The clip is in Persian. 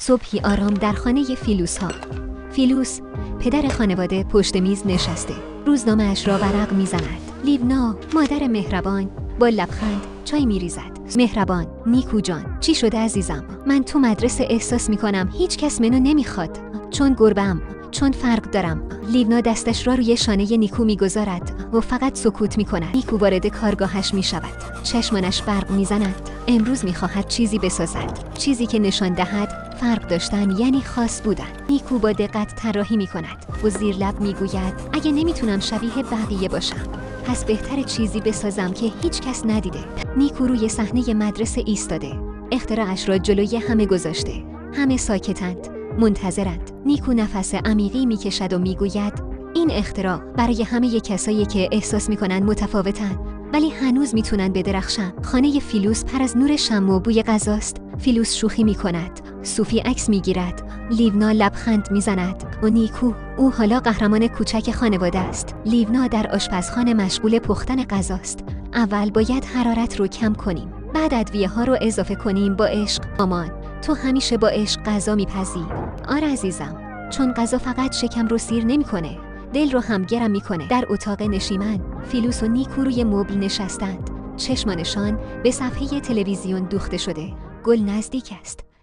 صبحی آرام در خانه فیلوس ها. فیلوس پدر خانواده پشت میز نشسته، روزنامه‌اش را ورق میزند. لیونا مادر مهربان با لبخند چای میریزد. مهربان: نیکو جان، چی شده عزیزم؟ من تو مدرسه احساس میکنم هیچ کس منو نمیخواد، چون گربه‌ام، چون فرق دارم. لیونا دستش را روی شانه نیکو میگذارد و فقط سکوت میکند. نیکو وارد کارگاهش میشود، چشمانش برق میزند. امروز میخواهد چیزی بسازد، چیزی که نشان دهد فرق داشتن یعنی خاص بودن. نیکو با دقت طراحی میکند و زیر لب میگوید اگه نمیتونم شبیه بقیه باشم، پس بهتر چیزی بسازم که هیچ کس ندیده. نیکو روی صحنه مدرسه ایستاده، اختراعش را جلوی همه گذاشته. همه ساکتند، منتظرند. نیکو نفس عمیقی میکشد و میگوید این اختراع برای همه کسایی که احساس میکنن متفاوتن ولی هنوز میتونن بدرخشن. خانه فیلوس پر از نور شمع و بوی غذاست. فیلوس شوخی میکند، صوفی عکس میگیرد، لیونا لبخند میزند و نیکو، او حالا قهرمان کوچک خانواده است. لیونا در آشپزخانه مشغول پختن غذاست. اول باید حرارت رو کم کنیم، بعد ادویه ها رو اضافه کنیم. با عشق مامان، تو همیشه با عشق غذا میپزی. آره عزیزم، چون غذا فقط شکم رو سیر نمیکنه، دل رو هم گرم میکنه. در اتاق نشیمن فیلوس و نیکو روی مبل نشستند، چشمانشان به صفحه تلویزیون دوخته شده. گل نزدیک است.